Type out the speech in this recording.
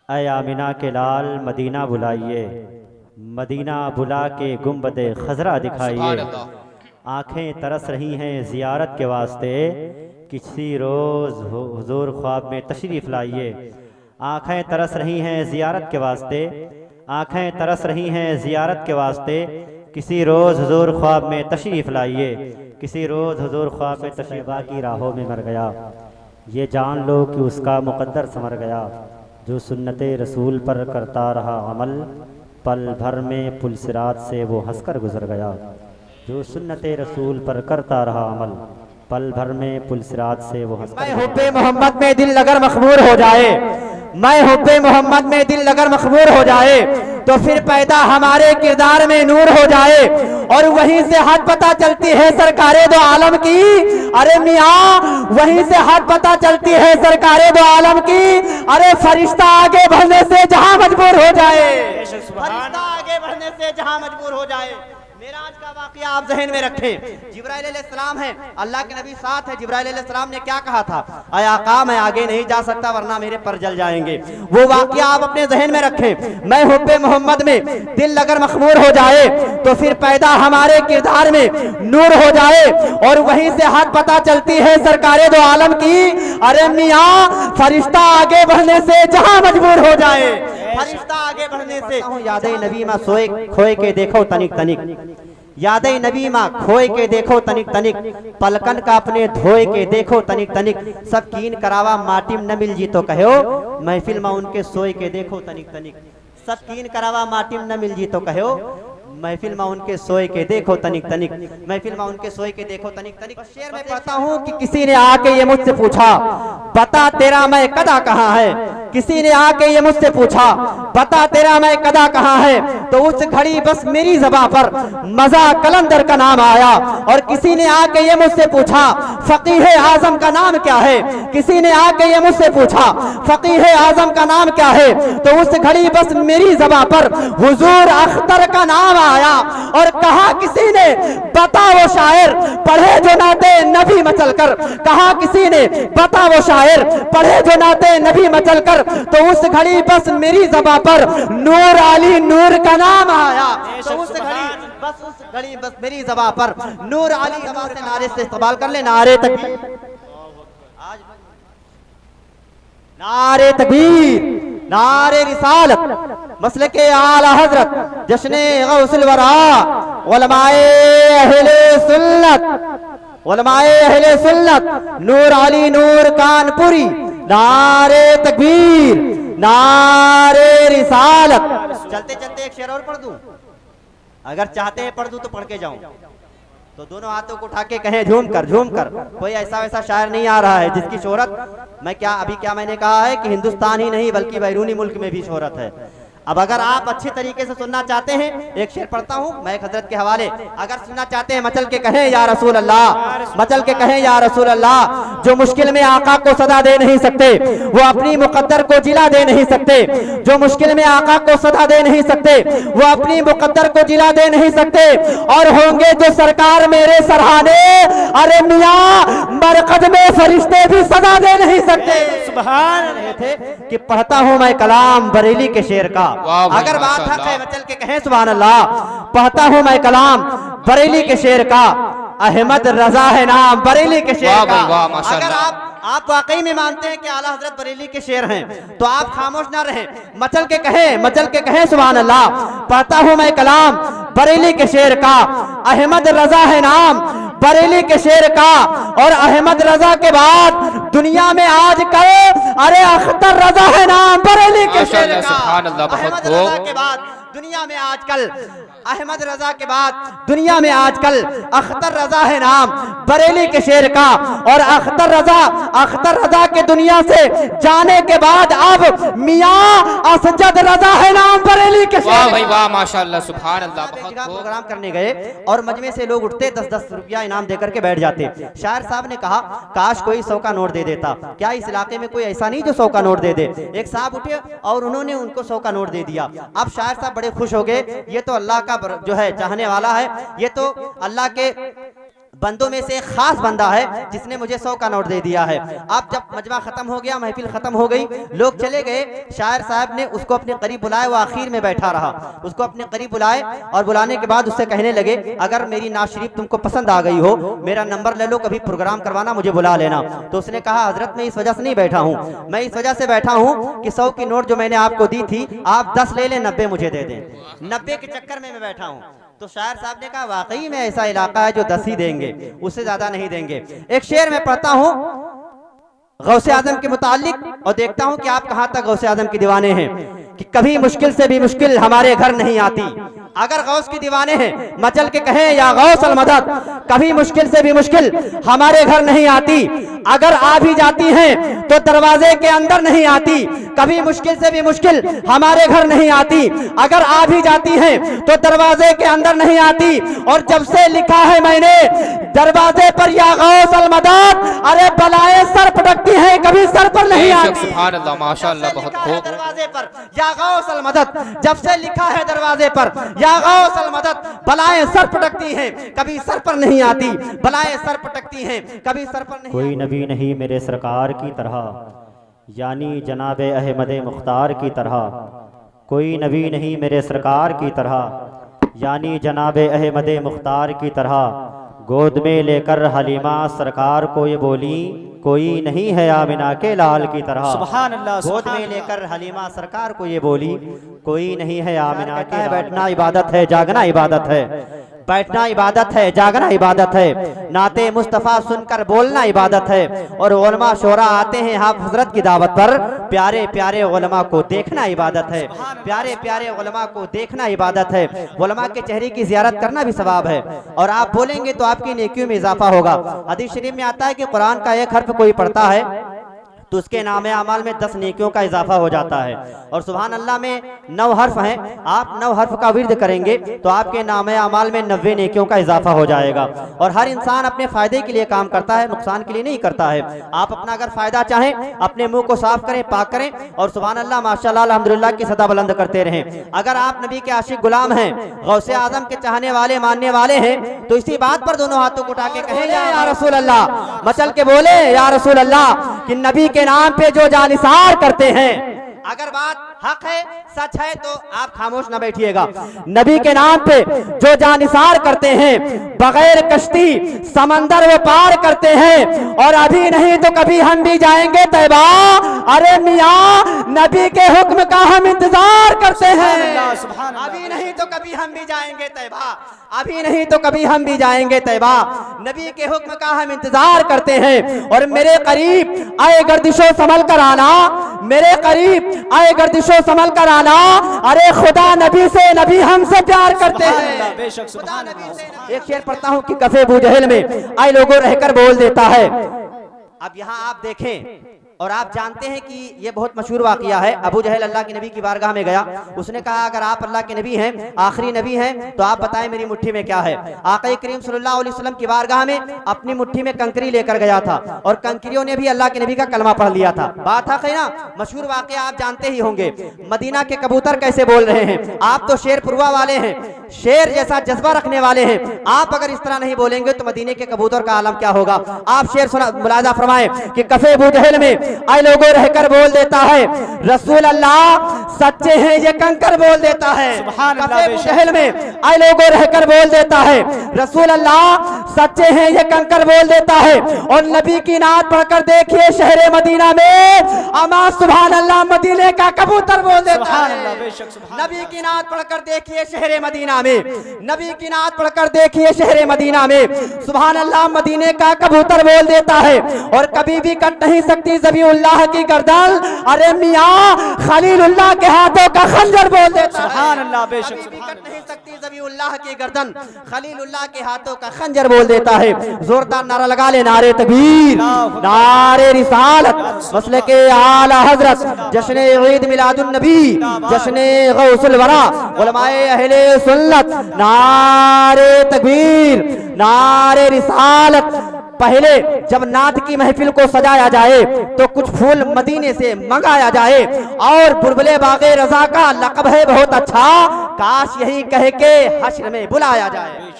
ऐ आमिना के लाल मदीना बुलाइए, मदीना बुला के गुंबदे खजरा दिखाइए। आंखें तरस रही हैं ज़ियारत के वास्ते, किसी रोज़ हुजूर ख्वाब में तशरीफ़ लाइए। आंखें तरस रही हैं ज़ियारत के वास्ते, आंखें तरस रही हैं ज़ियारत के वास्ते, किसी रोज़ हुजूर ख्वाब में तशरीफ़ लाइए। किसी रोज़ हुजूर ख्वाब में तशरीफ़ की राहों में मर गया, ये जान लो कि उसका मुक़द्दर संवर गया। जो सुन्नते रसूल पर करता रहा अमल, पल भर में पुलसिरात से वो हंसकर गुजर गया। जो सुन्नते रसूल पर करता रहा अमल, पल भर में पुलसिरात से वो हंसकर। मैं हुब्बे मोहम्मद में दिल अगर मखबूर हो जाए, मैं हुब्बे मोहम्मद में दिल अगर मखबूर हो जाए, तो फिर पैदा हमारे किरदार में नूर हो जाए। और वहीं से हद पता चलती है सरकारे दो आलम की, अरे मियाँ वहीं से हद पता चलती है सरकारे दो आलम की। अरे फरिश्ता आगे बढ़ने से जहां मजबूर हो जाए, फरिश्ता आगे बढ़ने से जहां मजबूर हो जाए। मेराज का वाकया आप ज़हन में रखें। जिब्राइल अलैहिस्सलाम है, अल्लाह के नबी साथ है। जिब्राइल अलैहिस्सलाम ने क्या कहा था, आय आका मैं आगे नहीं जा सकता वरना मेरे पर जल जाएंगे। वो वाकया आप अपने ज़हन में रखें। मैं हुब्बे मोहम्मद में दिल अगर मखमूर हो जाए, तो फिर पैदा हमारे किरदार में नूर हो जाए। और वहीं से हद पता चलती है सरकारे दो आलम की, अरे मियाँ फरिश्ता आगे बढ़ने से जहां मजबूर हो जाए, फरिश्ता आगे बढ़ने से। यादें नबी माँ सोए खोए के देखो तनिक तनिक, यादें नबी माँ खोए के देखो तनिक तनिक, पलकन का अपने धोए के देखो तनिक तनिक। सब कीन करावा माटिम न मिल जी तो कहो, महफिल माँ उनके सोए के देखो तनिक तनिक। सब कीन करावा माटिम न मिल जी तो कहो, महफिल माँ उनके सोए के देखो तनिक तनिक, महफिल माँ उनके सोए के देखो तनिक तनिक। शेर में पढ़ता हूँ कि किसी ने आके ये मुझसे पूछा, बता तेरा मैं कदा कहाँ है। किसी ने आके ये मुझसे पूछा, बता तेरा मैं कदा कहाँ है। तो उस घड़ी बस मेरी ज़बां पर मज़ा कलंदर का नाम आया। और किसी ने आके ये मुझसे पूछा, फ़कीह आज़म का नाम क्या है। किसी ने आके ये मुझसे पूछा, फ़कीह आज़म का नाम क्या है। तो उस घड़ी बस मेरी ज़बां पर हुजूर अख्तर का नाम आया। और कहा किसी ने, बता वो शायर पढ़े जो नाते नबी मचल कर। कहा किसी ने, बता वो शायर पढ़े जो नाते नबी मचल कर। तो उस घड़ी बस मेरी ज़बां पर नूर अली नूर का नाम आया। तो उस घड़ी बस मेरी ज़बां पर नूर अली। ज़बां से नारे से इस्तेमाल कर ले, नारे तकबीर, नारे तकबीर, नारे रिसालत, मसलके आला हजरत, जश्ने गौसुल वरा, उलमाए अहले सुन्नत, उलमाए अहले सुन्नत, नूर अली नूर कानपुरी। नारे तकबीर, नारे रिसालत। चलते चलते एक शेर और पढ़ दूं, अगर चाहते हैं पढ़ दूं तो पढ़ के जाऊं। तो दोनों हाथों को उठा के कहें झूम कर झूम कर। कोई ऐसा वैसा शायर नहीं आ रहा है जिसकी शोहरत, मैं क्या अभी क्या मैंने कहा है कि हिंदुस्तान ही नहीं बल्कि बैरूनी मुल्क में भी शोहरत है। अब अगर आप अच्छे तरीके से सुनना चाहते हैं, एक शेर पढ़ता हूँ मैं हजरत के हवाले। अगर सुनना चाहते हैं मचल के कहें या रसूल अल्लाह, मचल के कहें या रसूल अल्लाह। जो मुश्किल में आका को सदा दे नहीं सकते, वो अपनी मुकद्दर को जिला दे नहीं सकते। जो मुश्किल में आका को सदा दे नहीं सकते, वो अपनी मुकद्दर को जिला दे नहीं सकते। और होंगे जो सरकार मेरे सराहने, अरे मियाँ मरकज में फरिश्ते भी सदा दे नहीं सकते। सुभान रहे थे कि पढ़ता हूँ मैं कलाम बरेली के शेर का। अगर बात हक है मचल के कहें सुभान अल्लाह। पढ़ता हूँ मैं कलाम बरेली के शेर का, अहमद रजा है नाम बरेली के शेर का। अगर आप वाकई में मानते हैं कि आला हजरत बरेली के शेर हैं, तो आप खामोश ना रहें, मचल के कहें सुभान अल्लाह। पढ़ता हूँ मैं कलाम बरेली के शेर का, अहमद रजा है नाम बरेली के शेर का। और अहमद रजा के बाद दुनिया में आजकल, अरे अख्तर रजा है नाम बरेली के शेर का। अहमद रजा के बाद दुनिया में आजकल, अहमद रजा के बाद दुनिया में आजकल अख्तर रजा है नाम बरेली के शेर का। और अख्तर रजा के दुनिया से जाने के बाद अब मियाँ असजद रजा है नाम बरेली के शेर। वाह भाई वाह, माशाअल्लाह सुभान अल्लाह। प्रोग्राम करने गए और मजमे से लोग उठते 10-10 रुपया इनाम देकर के बैठ जाते। शायर साहब ने कहा, काश कोई 100 का नोट दे देता। क्या इस इलाके में कोई ऐसा नहीं जो 100 का नोट दे दे। एक साहब उठे और उन्होंने उनको 100 का नोट दे दिया। अब शायर साहब बड़े खुश हो गए, ये तो अल्लाह का जो है चाहने वाला है, ये तो अल्लाह के बंदों में से एक खास बंदा है जिसने मुझे 100 का नोट दे दिया है। अब जब मजमा खत्म हो गया, महफिल खत्म हो गई, लोग चले गए, शायर साहब ने उसको अपने करीब बुलाया, वो आखिर में बैठा रहा। उसको अपने करीब बुलाए और बुलाने के बाद उससे कहने लगे, अगर मेरी नात शरीफ तुमको पसंद आ गई हो, मेरा नंबर ले लो, कभी प्रोग्राम करवाना, मुझे बुला लेना। तो उसने कहा, हजरत मैं इस वजह से नहीं बैठा हूँ, मैं इस वजह से बैठा हूँ कि 100 की नोट जो मैंने आपको दी थी, आप 10 ले लें, 90 मुझे दे दें, 90 के चक्कर में मैं बैठा हूँ। तो शायर साहब ने कहा, वाकई में ऐसा इलाका है जो 10 ही देंगे, उससे ज्यादा नहीं देंगे। एक शेर में पढ़ता हूँ गौसे आजम के मुतालिक और देखता हूँ कि आप कहाँ तक गौसे आजम के दीवाने हैं, कि कभी मुश्किल से भी मुश्किल हमारे घर नहीं आती। अगर गौस के दीवाने हैं, मचल के कहें या गौस अल मदद, कभी मुश्किल से भी मुश्किल हमारे घर नहीं आती। अगर आ भी जाती हैं तो दरवाजे के अंदर नहीं आती, कभी मुश्किल से भी मुश्किल हमारे घर नहीं आती। अगर आ भी जाती हैं तो दरवाजे के अंदर नहीं आती। और जब से लिखा है मैंने दरवाजे पर या गौस अल मदद, अरे बलाए सर पटकती हैं, कभी सर पर नहीं आती। सुभान अल्लाह, माशाअल्लाह, बहुत खूब। दरवाजे पर या गौस अल मदद, जब से लिखा है दरवाजे पर या गौस अल मदद, बलाएं सर पटकती हैं, कभी सर पर नहीं आती। बलाएं सर पटकती हैं, कभी सर पर नहीं। कोई नबी नहीं मेरे सरकार की तरह, यानी जनाब अहमद मुख्तार की तरह। कोई नबी नहीं मेरे सरकार की तरह, यानी जनाब अहमद मुख्तार की तरह। गोद में लेकर हलीमा सरकार को ये बोली, कोई नहीं है आमिना के लाल की तरह। सुभान अल्लाह। गोद में लेकर हलीमा सरकार को ये बोली, कोई नहीं है आमिना के। बैठना इबादत है, जागना इबादत है। बैठना इबादत है, जागना इबादत है। नाते मुस्तफ़ा सुनकर बोलना इबादत है। और उलमा शोरा आते हैं आप हजरत की दावत पर, प्यारे प्यारे उलमा को देखना इबादत है। प्यारे प्यारे उलमा को देखना इबादत है। उलमा के चेहरे की जियारत करना भी सवाब है। और आप बोलेंगे तो आपकी नेकियों में इजाफा होगा। हदीस शरीफ में आता है कि कुरान का एक हर्फ कोई पढ़ता है तो उसके नामे अमाल में 10 नेकियों का इजाफा हो जाता है। और सुभान अल्लाह में 9 हर्फ हैं, आप 9 हर्फ का विर्द करेंगे तो आपके नामे अमाल में 90 नेकियों का इजाफा हो जाएगा। और हर इंसान अपने फायदे के लिए काम करता है, नुकसान के लिए नहीं करता है। आप अपना अगर फायदा चाहें, अपने मुंह को साफ करें, पाक करें और सुभान अल्लाह माशाअल्लाह अल्हम्दुलिल्लाह की सदा बुलंद करते रहें। अगर आप नबी के आशिक गुलाम हैं, गौसे आजम के चाहने वाले, मानने वाले हैं, तो इसी बात पर दोनों हाथों को उठा के कहें, या रसूल अल्लाह, मचल के बोले या रसूल अल्लाह, कि नबी के नाम पे जो जानिसार करते हैं। अगर बात हक है, सच है, तो आप खामोश न बैठिएगा। नबी के नाम पे जो जानिसार करते हैं, बगैर कश्ती समंदर वो पार करते हैं। और अभी नहीं तो कभी हम भी जाएंगे तैबा, अरे मियाँ नबी के हुक्म का हम इंतजार करते हैं। अभी नहीं तो कभी हम भी जाएंगे तैबा, अभी नहीं तो कभी हम भी जाएंगे तैबा, नबी के हुक्म का हम इंतजार करते हैं। और मेरे करीब आए गर्दिशों संभल कर आना, मेरे करीब आए गर्दिशों संभल कर आना, अरे खुदा नबी से, नबी हमसे प्यार करते हैं। बेशक सुभान अल्लाह। एक शेर पढ़ता हूँ कि कफे बूजहल में आए लोगों रहकर बोल देता है। अब यहाँ आप देखें और आप जानते हैं कि ये बहुत मशहूर वाकया है। अबू जहल अल्लाह के नबी की बारगाह में गया, उसने कहा, अगर आप अल्लाह के नबी हैं, आखिरी नबी हैं, तो आप बताएं मेरी मुट्ठी में क्या है। आका करीम सल्लल्लाहु अलैहि वसल्लम की बारगाह में अपनी मुट्ठी में कंकरी लेकर गया था और कंकरियों ने भी अल्लाह के नबी का कलमा पढ़ लिया था। बात है ना, मशहूर वाकया आप जानते ही होंगे। मदीना के कबूतर कैसे बोल रहे हैं, आप तो शेर पुरवा वाले हैं, शेर जैसा जज्बा रखने वाले हैं, आप अगर इस तरह नहीं बोलेंगे तो मदीने के कबूतर का आलम क्या होगा। आप शेर सुना, मुलाजा फरमाएं कि कफे बूजहल में आए लोगों रहकर बोल देता है, रसूल अल्लाह सच्चे हैं ये कंकर बोल देता है। कफे बूजहल में आए लोगों रहकर बोल देता है, रसूल अल्लाह सच्चे हैं ये कंकर बोल देता है। और नबी की नात पढ़कर देखिए शहर मदीना में, अमा सुभान अल्लाह मदीने का कबूतर बोल देता है। नबी की नात पढ़कर देखिए शहर मदीना में, नबी की नात पढ़कर देखिए शहर मदीना में, सुभान अल्लाह मदीने का कबूतर बोल देता है। और कभी भी कट नहीं सकती ज़बीउल्लाह की गर्दन, अरे मियाँ खलीलुल्लाह के हाथों का खंजर बोल देता है। सुभान अल्लाह। बेशक कट नहीं सकती ज़बीउल्लाह की गर्दन, खलीलुल्लाह के हाथों का खंजर बोल देता है। जोरदार नारा लगा ले, नारे तकबीर, नारे रिसालत, मसले के आला हजरत, जश्न ईद मिलादुन नबी, जश्न गौसुल वरा, उलमाए अहले सुन्नत, नारे तकबीर, नारे रिसालत। पहले जब नात की महफिल को सजाया जाए तो कुछ फूल मदीने से मंगाया जाए और बुलबुले बागे रजा का लक़ब है बहुत अच्छा, काश यही कह के हश्र में बुलाया जाए।